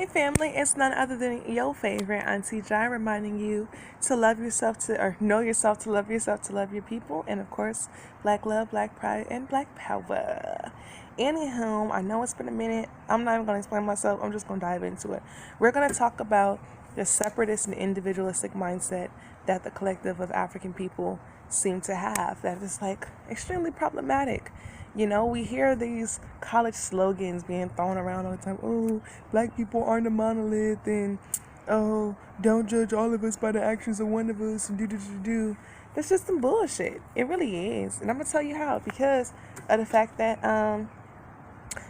Hey family, it's none other than your favorite Auntie Jai reminding you to love yourself or know yourself, to love yourself, to love your people, and of course, black love, black pride, and black power. Anywho, I know it's been a minute. I'm not even going to explain myself. I'm just going to dive into it. We're going to talk about the separatist and individualistic mindset that the collective of African people seem to have. That is like extremely problematic. You know, we hear these college slogans being thrown around all the time. Oh, black people aren't a monolith, and oh, don't judge all of us by the actions of one of us, and do. That's just some bullshit. It really is. And I'm going to tell you how. Because of the fact that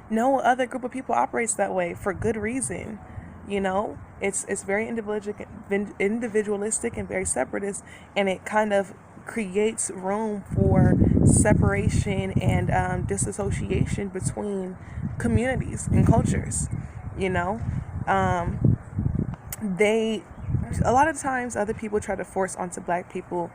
no other group of people operates that way for good reason. You know, it's very individualistic and very separatist, and it kind of creates room for separation and disassociation between communities and cultures. You know, a lot of times other people try to force onto black people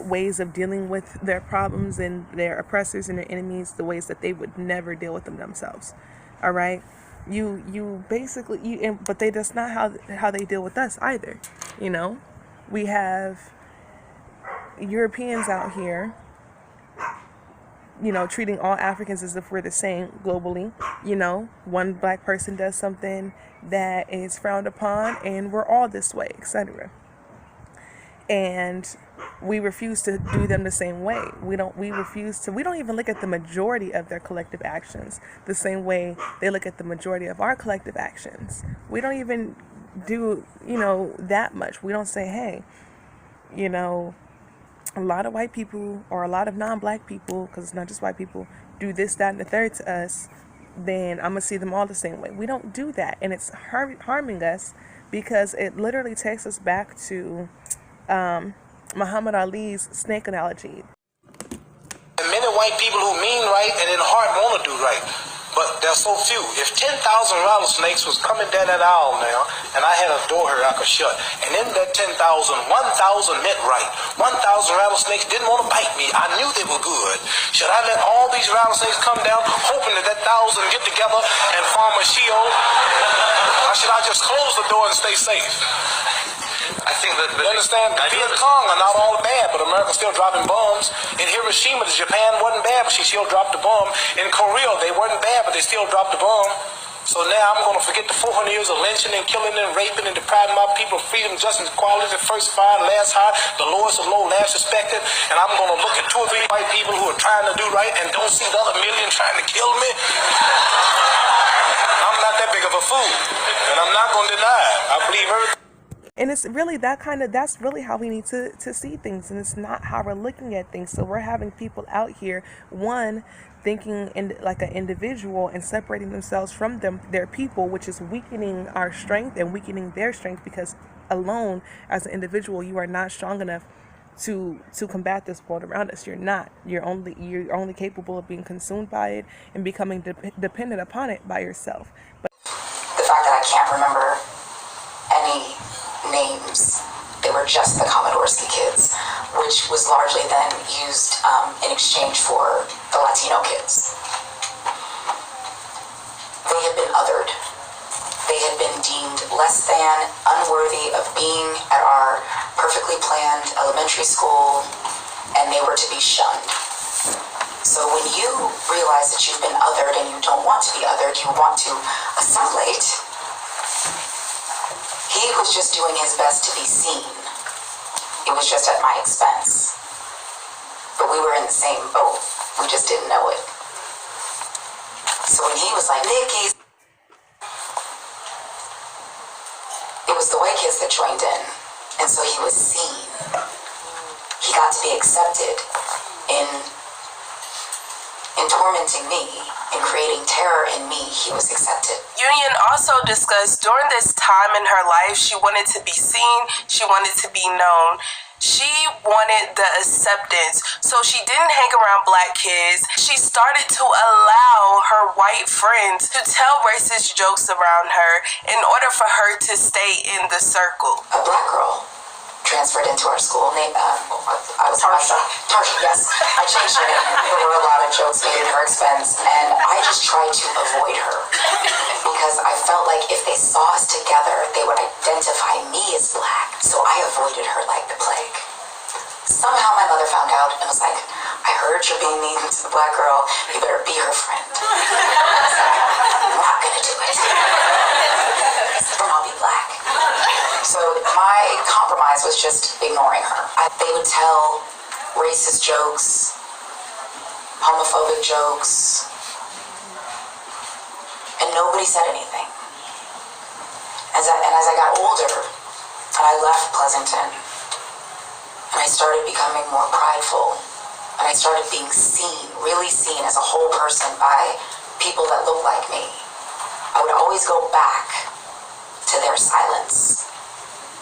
ways of dealing with their problems and their oppressors and their enemies, the ways that they would never deal with them themselves. All right. You basically, but that's not how they deal with us either. You know, we have Europeans out here, you know, treating all Africans as if we're the same globally. You know, one black person does something that is frowned upon and we're all this way, etc. And we refuse to do them the same way. We don't even look at the majority of their collective actions the same way they look at the majority of our collective actions. We don't even do, you know, that much. We don't say, hey, you know, a lot of white people or a lot of non-black people, because it's not just white people, do this, that, and the third to us, then I'm going to see them all the same way. We don't do that. And it's harming us because it literally takes us back to Muhammad Ali's snake analogy. And many white people who mean right and in heart want to do right, but they're so few. If 10,000 rattlesnakes was coming down that aisle now, and I had a door here I could shut, and in that 10,000, 1,000 meant right. 1,000 rattlesnakes didn't want to bite me. I knew they were good. Should I let all these rattlesnakes come down, hoping that 1,000 get together and form a shield? Or should I just close the door and stay safe? I think that you understand? Viet Cong are not all bad, but America's still dropping bombs. In Hiroshima, Japan wasn't bad, but she still dropped the bomb. In Korea, they weren't bad, but they still dropped the bomb. So now I'm going to forget the 400 years of lynching and killing and raping and depriving my people of freedom, justice, equality, first fired, last hired, the lowest of low, last respected. And I'm going to look at 2 or 3 white people who are trying to do right and don't see the other million trying to kill me. I'm not that big of a fool, and I'm not going to deny it. I believe everything. And it's really that's really how we need to see things. And it's not how we're looking at things. So we're having people out here, one, thinking like an individual and separating themselves from their people, which is weakening our strength and weakening their strength, because alone as an individual, you are not strong enough to combat this world around us. You're not. You're only capable of being consumed by it and becoming dependent upon it by yourself. But the fact that I can't remember any names, they were just the Commodorsky kids, which was largely then used in exchange for the Latino kids. They had been othered. They had been deemed less than, unworthy of being at our perfectly planned elementary school, and they were to be shunned. So when you realize that you've been othered and you don't want to be othered, you want to assimilate. He was just doing his best to be seen. It was just at my expense. But we were in the same boat. We just didn't know it. So when he was like, Nikki, it was the white kids that joined in. And so he was seen. He got to be accepted in tormenting me and creating terror in me. He was accepted. Union also discussed during this time in her life, she wanted to be seen, she wanted to be known. She wanted the acceptance, so she didn't hang around black kids. She started to allow her white friends to tell racist jokes around her in order for her to stay in the circle. A black girl transferred into our school. I was Tarsha. Tarsha, yes. I changed her name. There were a lot of jokes made at her expense, and I just tried to avoid her because I felt like if they saw us together, they would identify me as black. So I avoided her like the plague. Somehow my mother found out and was like, I heard you're being mean to the black girl. You better be her friend. I was like, I'm not gonna do it. Then I'll be black. So my compromise was just ignoring her. They would tell racist jokes, homophobic jokes, and nobody said anything. As I got older, and I left Pleasanton, and I started becoming more prideful, and I started being seen, really seen as a whole person by people that look like me, I would always go back to their silence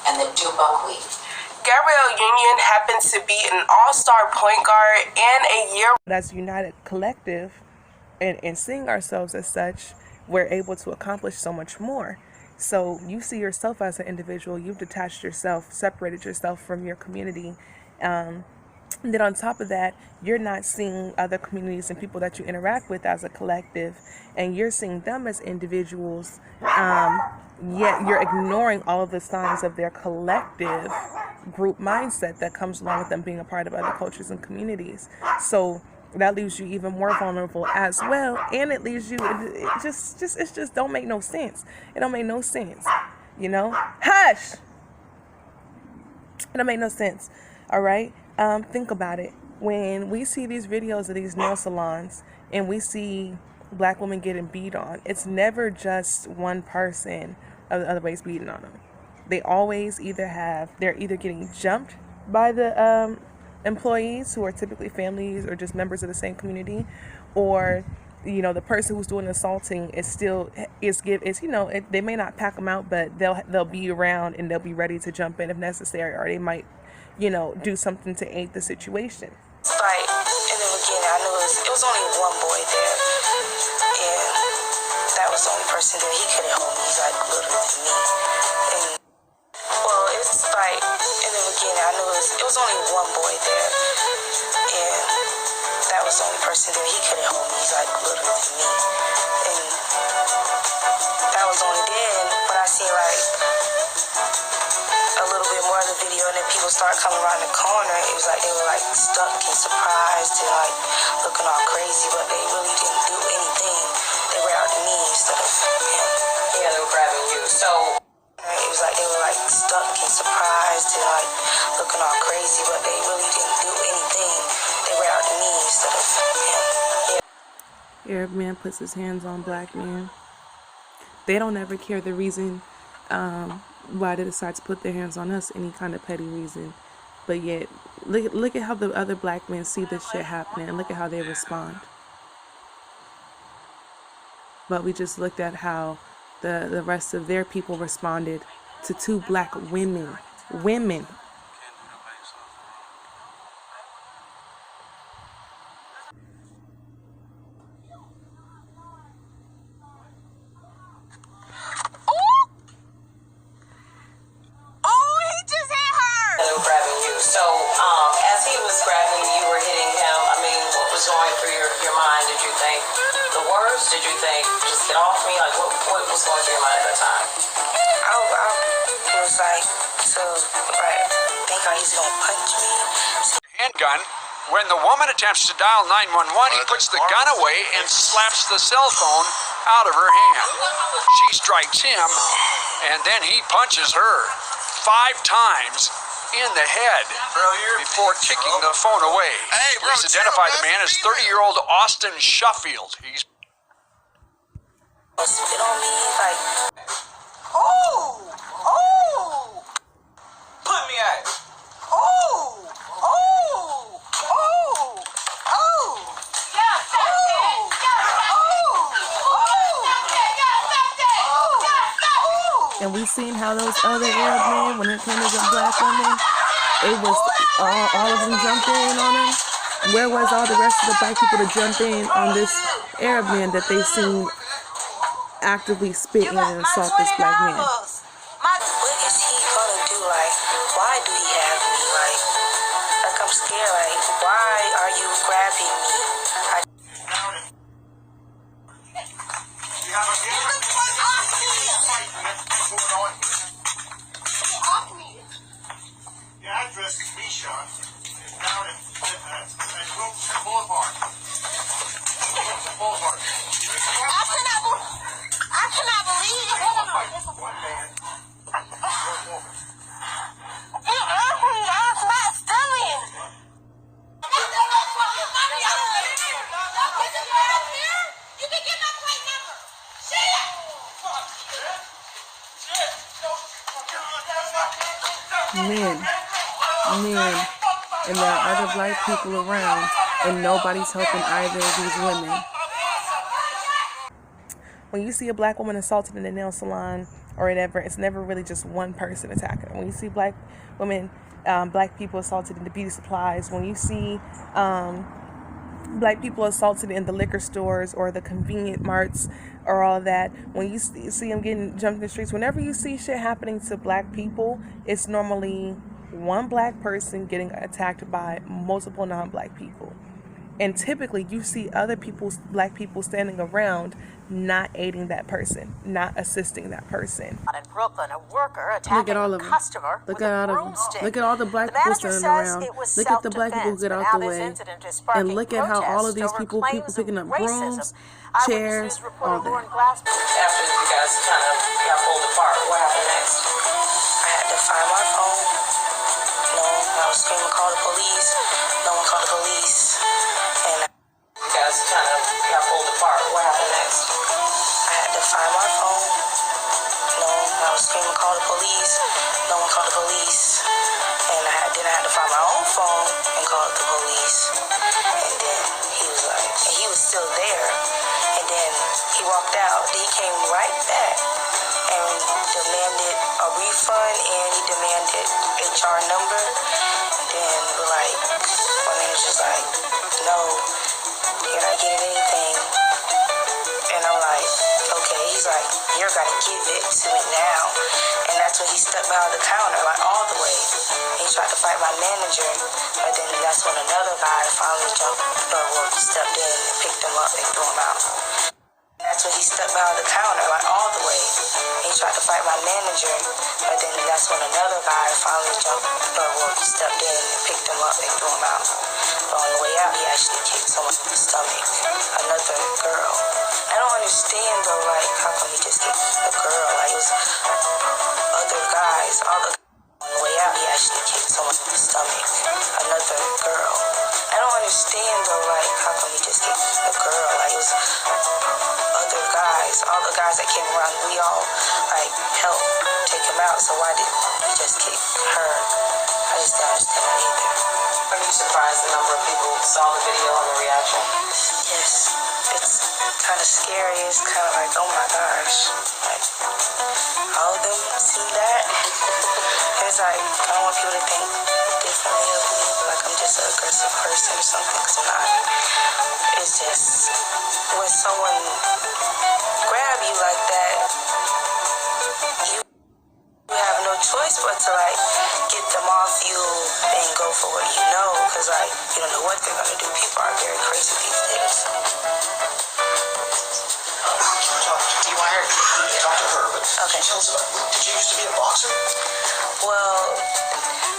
and the do buckwheat. Gabrielle Union happens to be an all-star point guard and a year. As a united collective and seeing ourselves as such, we're able to accomplish so much more. So you see yourself as an individual, you've detached yourself, separated yourself from your community. Then on top of that, you're not seeing other communities and people that you interact with as a collective, and you're seeing them as individuals, yet you're ignoring all of the signs of their collective group mindset that comes along with them being a part of other cultures and communities. So that leaves you even more vulnerable as well, and it leaves you, it just don't make no sense. It don't make no sense, you know? Hush! It don't make no sense, all right? Think about it. When we see these videos of these nail salons and we see black women getting beat on, it's never just one person of the other ways beating on them. They're either getting jumped by the employees, who are typically families or just members of the same community, or the person who's doing the assaulting they may not pack them out, but they'll be around and they'll be ready to jump in if necessary, or they might do something to aid the situation. Fight, and then again, I knew it was only one boy there, and that was the only person there. He couldn't hold me. He's like littler than me. And well, it's fight, and then again, I knew it was only one boy there, and that was the only person there. He couldn't hold me. He's like littler than me, and that was only then when I seen like a little bit more of the video, and then people started coming around the corner. It was like they were like stuck and surprised and like looking all crazy, but they really didn't do anything. They were out to me instead of him. Yeah, they were grabbing you. So it was like they were like stuck and surprised and like looking all crazy, but they really didn't do anything. They were out to me instead of him. Arab man puts his hands on black man. They don't ever care the reason why they decide to put their hands on us, any kind of petty reason. But yet, look at how the other black men see this shit happening, and look at how they respond. But we just looked at how the rest of their people responded to two black women. Did you think, just get off me? Like, what was going through your mind at that time? I was like, think he's gonna punch me. Handgun. When the woman attempts to dial 911, he puts the gun away and slaps the cell phone out of her hand. She strikes him, and then he punches her 5 times in the head before kicking the phone away. Police identified the man as 30-year-old Austin Shuffield. He's spit on me, like, Put me out. And we seen how those other Arab men, when it came to the black women, it was all of them jumped in on them. Where was all the rest of the black people to jump in on this Arab man that they seen actively spit in and assault this black man? what is he gonna do? do? Like, why do he have me? Like I'm scared. Like, why are you grabbing me? The address is Misha. It's down at Wilson Boulevard. Wilson Boulevard. I cannot believe it. One man. One woman. You asked me. I'm not studying. You can get my plate number. Shit! Men, and there are other black people around, and nobody's helping either of these women. When you see a black woman assaulted in a nail salon or whatever, it's never really just one person attacking her. When you see black women, black people assaulted in the beauty supplies, when you see black people assaulted in the liquor stores or the convenient marts or all that, when you see them getting jumped in the streets, whenever you see shit happening to black people, it's normally one black person getting attacked by multiple non-black people. And typically you see other black people standing around not aiding that person, not assisting that person. In Brooklyn, a worker attacking a customer with a broomstick. Look at all the black people standing around. Look at the black people who get out the way. And look at how all of these people picking up brooms, chairs, all that. After you guys kind of got pulled apart, what happened next? I had to find my phone. I was screaming, call the police. No one called the police. And you guys kind of got pulled apart. What happened next? I had to find my phone. I was screaming, call the police. No one called the police. And then I had to find my own phone and call the police. And then he was like, and he was still there. And then he walked out. He came right back and demanded a refund, and he demanded HR number. Then we're like, my manager's like, no, you're not getting anything. And I'm like, okay. He's like, you're gonna give it to me now. And that's when he stepped behind the counter, like all the way. And he tried to fight my manager, but then that's when another guy finally stepped in and picked him up and threw him out. And that's when he stepped behind the counter, like all the way. And he tried to fight my manager, but then that's when another guy finally stepped in and picked him up and threw him out. But on the way out, he actually kicked someone in the stomach, another girl. I don't understand though, like, how come he just kicked the girl? Like, it was other guys, on the way out, he actually kicked someone in the stomach, another girl. I don't understand though, like, how come he just kicked the girl? Like, it was other guys, all the guys that came around, we all, like, helped take him out, so why did he just kick her? I just don't understand that either. Are you surprised the number of people saw the video and the reaction? Yes, it's kind of scary. It's kind of like, oh my gosh, like, all of them see that. And it's like, I don't want people to think differently of me, like I'm just an aggressive person or something, because I'm not. It's just, when someone grab you like that, you have no choice but to, like, get them off you and go for what you know, because, like, you don't know what they're going to do. People are very crazy these days. Do you want her? Talk to her, but Okay. tell us about, did you used to be a boxer? Well,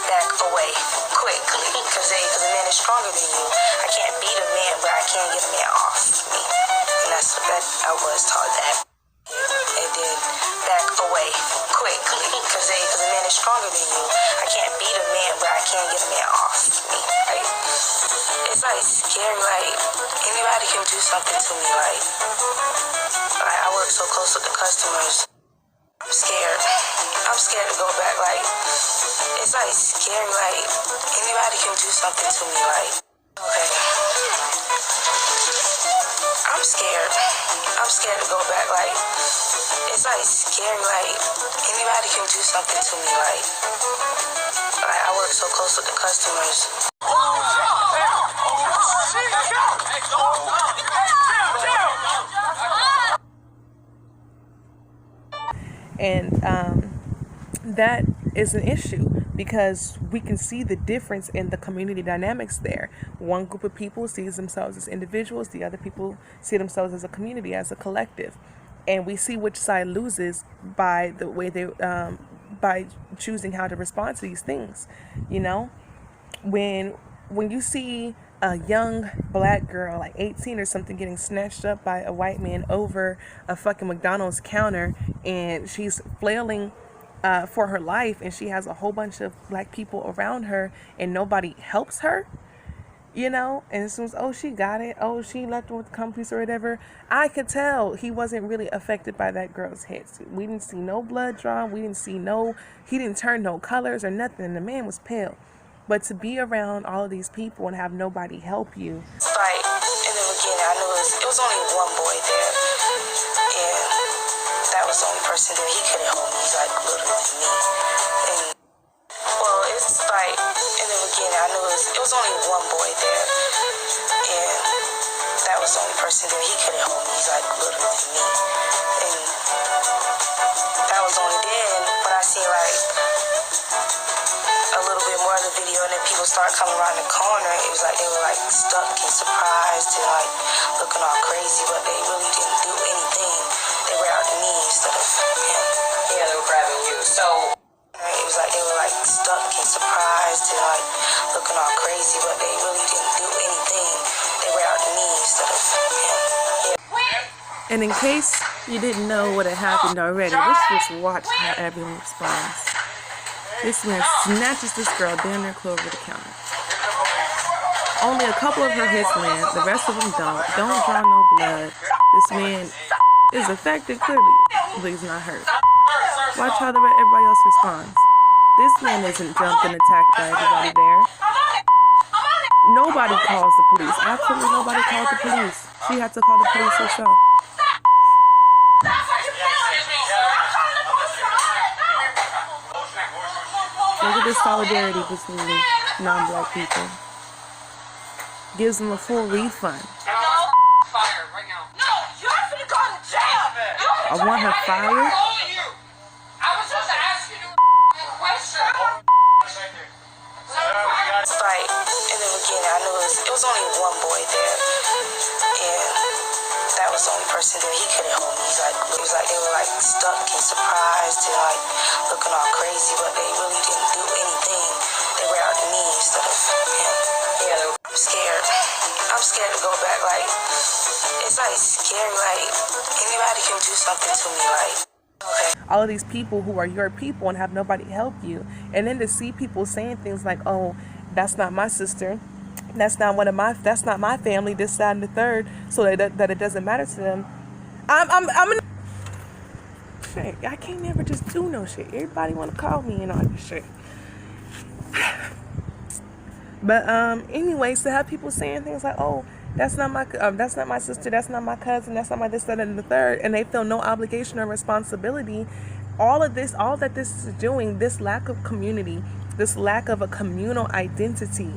back away quickly, because a man is stronger than you. I can't beat a man, but I can get a man off me. And that's what I was taught that. And then back away quickly, because a man is stronger than you. I can't beat a man, but I can get a man off me. Like, it's like scary. Like, anybody can do something to me. Like I work so close with the customers. I'm scared. I'm scared to go back. Like, it's like scary. Like, anybody can do something to me. Like, okay. I'm scared. I'm scared to go back. Like, it's like scary. Like, anybody can do something to me. Like I work so close with the customers. And that is an issue because we can see the difference in the community dynamics there. One group of people sees themselves as individuals, the other people see themselves as a community, as a collective. And we see which side loses by the way they, by choosing how to respond to these things. You know, when you see a young black girl, like 18 or something, getting snatched up by a white man over a fucking McDonald's counter, and she's flailing for her life, and she has a whole bunch of black people around her, and nobody helps her, you know, and as soon as, oh, she got it, oh, she left him with the companies or whatever, I could tell he wasn't really affected by that girl's hits. We didn't see no blood drawn, he didn't turn no colors or nothing, and the man was pale. But to be around all of these people and have nobody help you. Right. In the beginning, I knew it was only one boy there. And that was the only person there. He couldn't hold me. He's like little than me. And, well, it's like, in the beginning, I knew it was only one boy there. And that was the only person there. He couldn't hold me. He's like little than me. And that was only then when I seen like a little bit more of the video, and then people start coming around the corner. It was like they were like stuck and surprised and like looking all crazy, but they really didn't do anything. They were out to me instead of him. Yeah, they were grabbing you. So it was like they were like stuck and surprised and like looking all crazy, but they really didn't do anything. They were out to me instead of him. And in case you didn't know what had happened already, let's just watch how everyone responds. This man snatches this girl down there close over the counter. Only a couple of her hits land, the rest of them don't. Don't draw no blood. This man is affected clearly, but he's not hurt. Watch how everybody else responds. This man isn't jumped and attacked by everybody there. Nobody calls the police. Absolutely nobody called the police. She had to call the police herself. Look at the solidarity between non-black people. Gives them a full refund. I want her fired. Right. In the beginning, I knew it was only one boy there. And that was the only person there. He couldn't hold me. It was like they were like stuck and surprised and like looking all crazy, but they really didn't do anything. They were out to me instead of him. Yeah, I'm scared. I'm scared to go back. Like, it's like scary. Like, anybody can do something to me. Like, okay. All of these people who are your people and have nobody help you, and then to see people saying things like, "Oh, that's not my sister. That's not my family, this, that, and the third," so that it doesn't matter to them. Shit, I can't never just do no shit. Everybody want to call me and all this shit. But anyways, to have people saying things like, "Oh, that's not my sister, that's not my cousin, that's not my this, that, and the third," and they feel no obligation or responsibility. All that this is doing, this lack of community, this lack of a communal identity,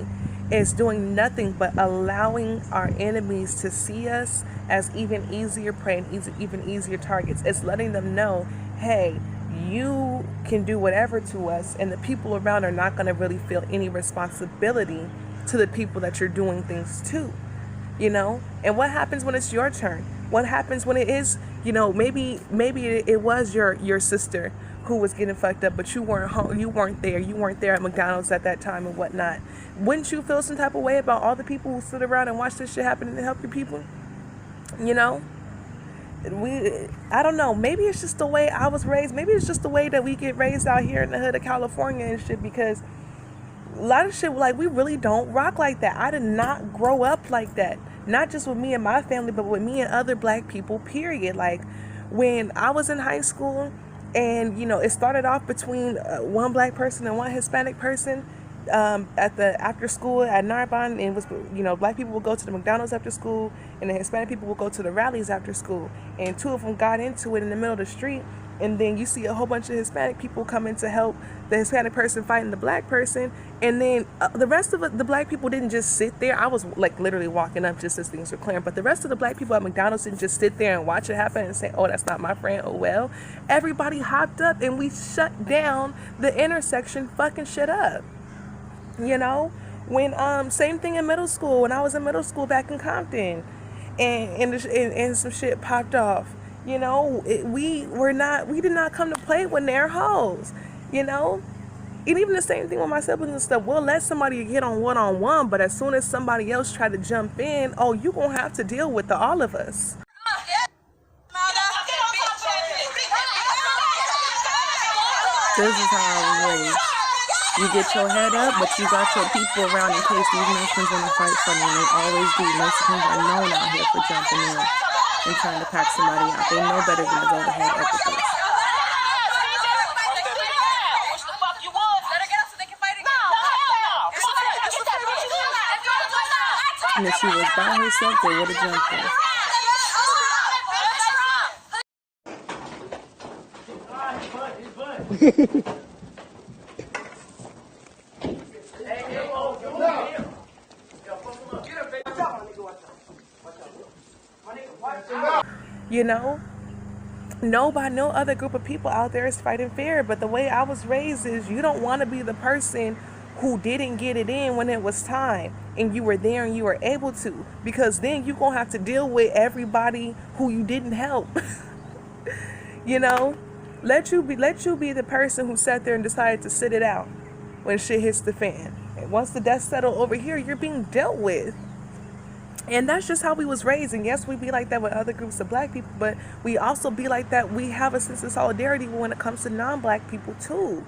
is doing nothing but allowing our enemies to see us as even easier prey and even easier targets. It's letting them know, hey, you can do whatever to us, and the people around are not going to really feel any responsibility to the people that you're doing things to, you know? And what happens when it's your turn? What happens when it is, you know, maybe it was your sister who was getting fucked up, but you weren't home, you weren't there at McDonald's at that time and whatnot. Wouldn't you feel some type of way about all the people who sit around and watch this shit happen and help your people? You know? I don't know, maybe it's just the way I was raised. Maybe it's just the way that we get raised out here in the hood of California and shit, because a lot of shit, like, we really don't rock like that. I did not grow up like that. Not just with me and my family, but with me and other black people, period. Like, when I was in high school, and, you know, it started off between one black person and one Hispanic person at the after school at Narbonne. And it was, you know, black people would go to the McDonald's after school, and the Hispanic people would go to the rallies after school. And two of them got into it in the middle of the street, and then you see a whole bunch of Hispanic people coming to help the Hispanic person fighting the black person, and then the rest of the black people didn't just sit there. I was like literally walking up just as things were clearing, but the rest of the black people at McDonald's didn't just sit there and watch it happen and say, oh, that's not my friend, oh well. Everybody hopped up and we shut down the intersection, fucking shit up. You know, when same thing in middle school, when I was in middle school back in Compton, and some shit popped off. You know, we did not come to play when they're hoes. You know, and even the same thing with my siblings and stuff. We'll let somebody get on one, but as soon as somebody else try to jump in, oh, you gonna have to deal with all of us. This is how I was raised. You get your head up, but you got your people around in case these Mexicans want to fight for you. And they always do. Mexicans are known out here for jumping in and trying to pack somebody out. They know better than to go to head up with this. And if she was by herself, they would have jumped in. You know, no other group of people out there is fighting fair. But the way I was raised is you don't want to be the person who didn't get it in when it was time and you were there and you were able to, because then you're gonna have to deal with everybody who you didn't help. You know, let you be the person who sat there and decided to sit it out when shit hits the fan. And once the dust settled over here, you're being dealt with. And that's just how we was raised. And yes, we be like that with other groups of black people, but we also be like that. We have a sense of solidarity when it comes to non-black people too.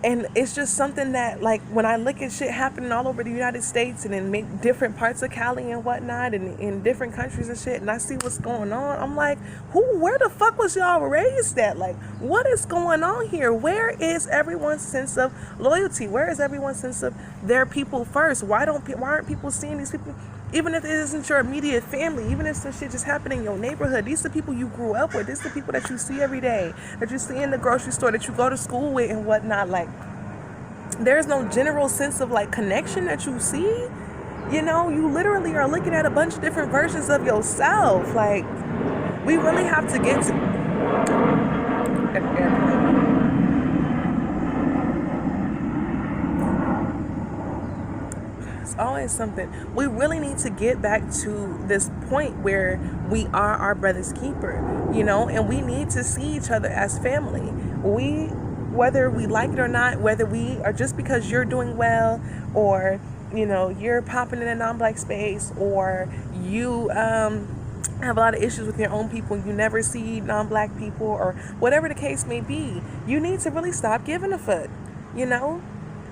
And it's just something that, like, when I look at shit happening all over the United States and in different parts of Cali and whatnot and in different countries and shit, and I see what's going on, I'm like, where the fuck was y'all raised at? Like, what is going on here? Where is everyone's sense of loyalty? Where is everyone's sense of their people first? Why aren't people seeing these people? Even if it isn't your immediate family, even if some shit just happened in your neighborhood, these are the people you grew up with. These are the people that you see every day, that you see in the grocery store, that you go to school with and whatnot. Like, there's no general sense of, like, connection that you see. You know, you literally are looking at a bunch of different versions of yourself. Like, we really have to get to... It's always something. We really need to get back to this point where we are our brother's keeper, you know, and we need to see each other as family. Whether we like it or not, whether we are just because you're doing well, or, you know, you're popping in a non-black space, or you have a lot of issues with your own people, you never see non-black people, or whatever the case may be, you need to really stop giving a fuck, you know?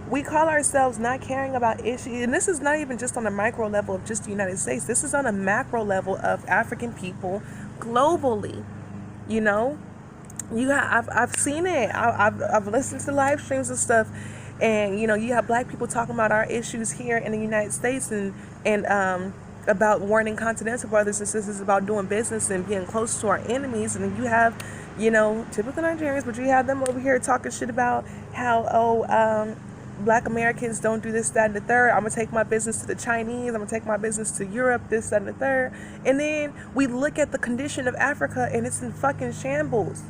We call ourselves not caring about issues, and this is not even just on a micro level of just the United States. This is on a macro level of African people globally. You know, I've seen it. I've listened to live streams and stuff, and you know, you have black people talking about our issues here in the United States, and about warning continental brothers and sisters about doing business and being close to our enemies, and then you have, you know, typical Nigerians, but you have them over here talking shit about how Black Americans don't do this, that, and the third. I'm gonna take my business to the Chinese. I'm gonna take my business to Europe, this, that, and the third. And then we look at the condition of Africa and it's in fucking shambles.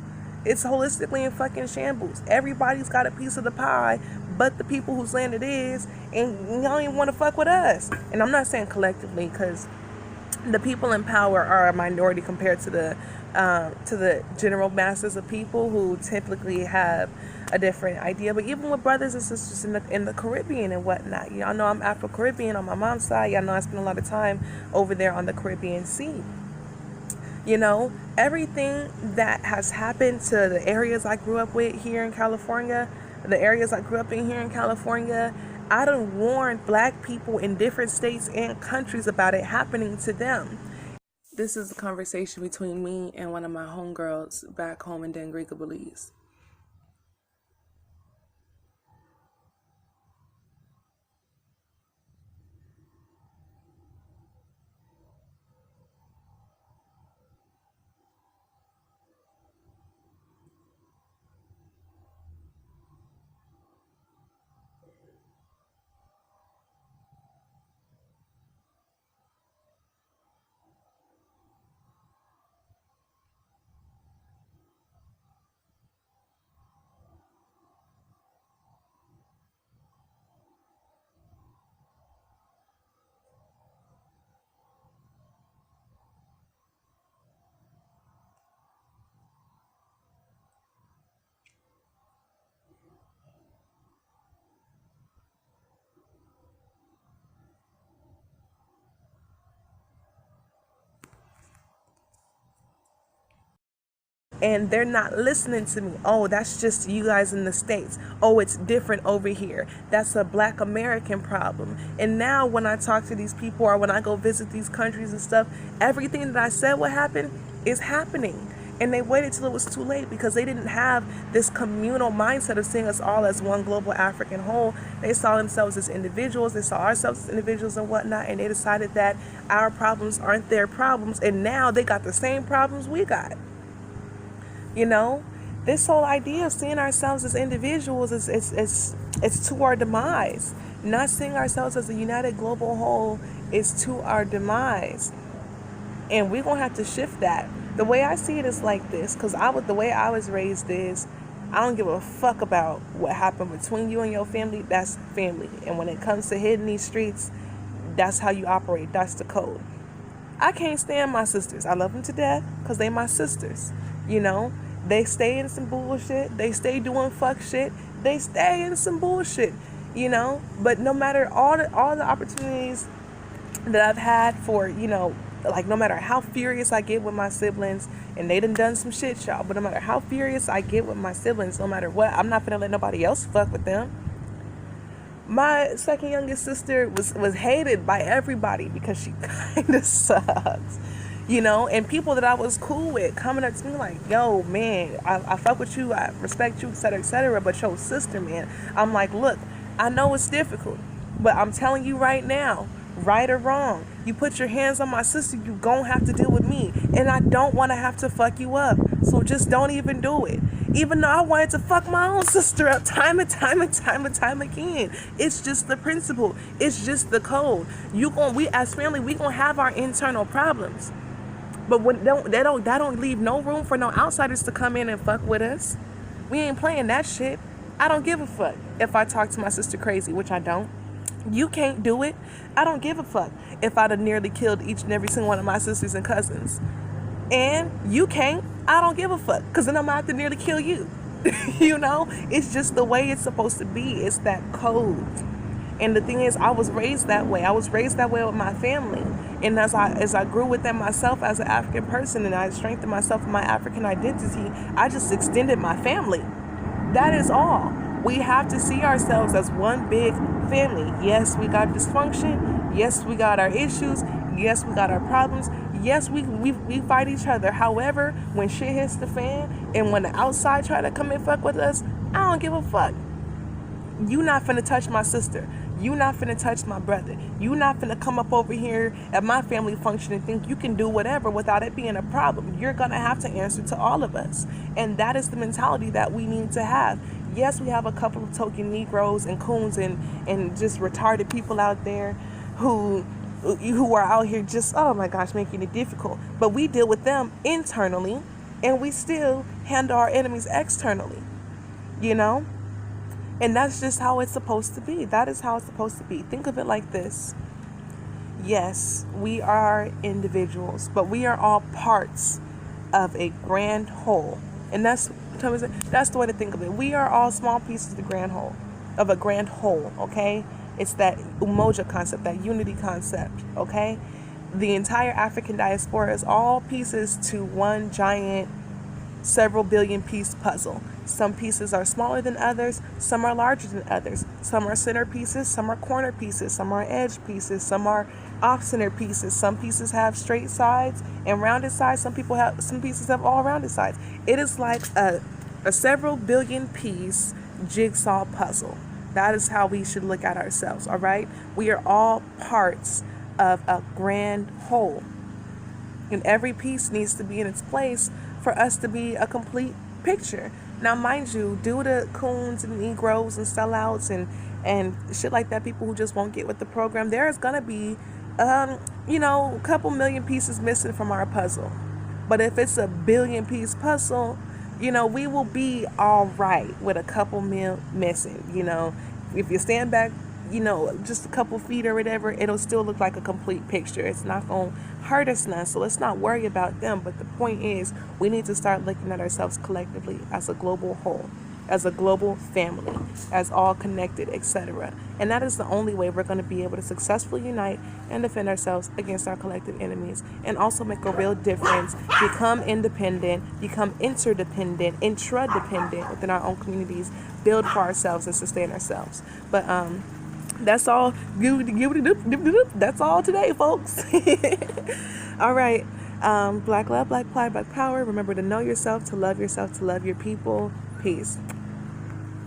It's holistically in fucking shambles. Everybody's got a piece of the pie but the people whose land it is, and y'all don't even want to fuck with us. And I'm not saying collectively, because the people in power are a minority compared to the general masses of people who typically have a different idea. But even with brothers and sisters in the Caribbean and whatnot, y'all know I'm Afro-Caribbean on my mom's side. Y'all know I spend a lot of time over there on the Caribbean Sea. You know, everything that has happened to the areas I grew up with here in California, the areas I grew up in here in California, I done warned black people in different states and countries about it happening to them. This is a conversation between me and one of my homegirls back home in Dangriga, Belize. and they're not listening to me. Oh, that's just you guys in the States. Oh, it's different over here. That's a Black American problem. And now when I talk to these people or when I go visit these countries and stuff, everything that I said would happen is happening. And they waited till it was too late because they didn't have this communal mindset of seeing us all as one global African whole. They saw themselves as individuals. They saw ourselves as individuals and whatnot. And they decided that our problems aren't their problems. And now they got the same problems we got. You know, this whole idea of seeing ourselves as individuals it's to our demise. Not seeing ourselves as a united global whole is to our demise. And we're going to have to shift that. The way I see it is like this, because the way I was raised is, I don't give a fuck about what happened between you and your family. That's family. And when it comes to hitting these streets, that's how you operate. That's the code. I can't stand my sisters. I love them to death because they my sisters. You know, they stay in some bullshit. They stay doing fuck shit. They stay in some bullshit, you know. But no matter all the opportunities that I've had for, you know, like no matter how furious I get with my siblings, and they done some shit, y'all, but no matter how furious I get with my siblings, no matter what, I'm not gonna let nobody else fuck with them. My second youngest sister was hated by everybody because she kind of sucks, you know, and people that I was cool with coming up to me like, yo, man, I fuck with you, I respect you, etc., but your sister, man, I'm like, look, I know it's difficult, but I'm telling you right now, right or wrong, you put your hands on my sister, you gon' have to deal with me, and I don't want to have to fuck you up, so just don't even do it. Even though I wanted to fuck my own sister up time and time again. It's just the principle. It's just the code. We as family, we gonna have our internal problems, but when that don't leave no room for no outsiders to come in and fuck with us. We ain't playing that shit. I don't give a fuck if I talk to my sister crazy, which I don't. You can't do it. I don't give a fuck if I'd have nearly killed each and every single one of my sisters and cousins. And you can't. I don't give a fuck, because then I'm gonna have to nearly kill you. You know? It's just the way it's supposed to be. It's that code. And the thing is, I was raised that way. I was raised that way with my family. And as I grew within myself as an African person, and I strengthened myself in my African identity, I just extended my family. That is all. We have to see ourselves as one big family. Yes, we got dysfunction. Yes, we got our issues. Yes, we got our problems. Yes, we fight each other. However, when shit hits the fan and when the outside try to come and fuck with us, I don't give a fuck. You not finna touch my sister. You not finna touch my brother. You not finna come up over here at my family function and think you can do whatever without it being a problem. You're gonna have to answer to all of us. And that is the mentality that we need to have. Yes, we have a couple of token Negroes and coons and just retarded people out there who are out here just, oh my gosh, making it difficult. But we deal with them internally, and we still handle our enemies externally, you know? And that's just how it's supposed to be. That is how it's supposed to be. Think of it like this. Yes, we are individuals, but we are all parts of a grand whole. And that's the way to think of it. We are all small pieces of the grand whole, of a grand whole, okay? It's that umoja concept, that unity concept, okay? The entire African diaspora is all pieces to one giant, several billion piece puzzle. Some pieces are smaller than others, some are larger than others. Some are center pieces, some are corner pieces, some are edge pieces, some are off-center pieces. Some pieces have straight sides and rounded sides. Some pieces have all rounded sides. It is like a several billion piece jigsaw puzzle. That is how we should look at ourselves, all right? We are all parts of a grand whole. And every piece needs to be in its place for us to be a complete picture. Now, mind you, due to coons and Negroes and sellouts and shit like that, people who just won't get with the program, there is going to be, a couple million pieces missing from our puzzle. But if it's a billion piece puzzle, we will be all right with a couple mil missing. If you stand back, just a couple feet or whatever, it'll still look like a complete picture. It's not going to hurt us none, so let's not worry about them. But the point is, we need to start looking at ourselves collectively as a global whole. as a global family, as all connected, etc. And that is the only way we're going to be able to successfully unite and defend ourselves against our collective enemies, and also make a real difference, become independent, become interdependent, intradependent within our own communities, build for ourselves and sustain ourselves. But that's all. That's all today, folks. All right. Black love, black pride, black power. Remember to know yourself, to love your people. Peace.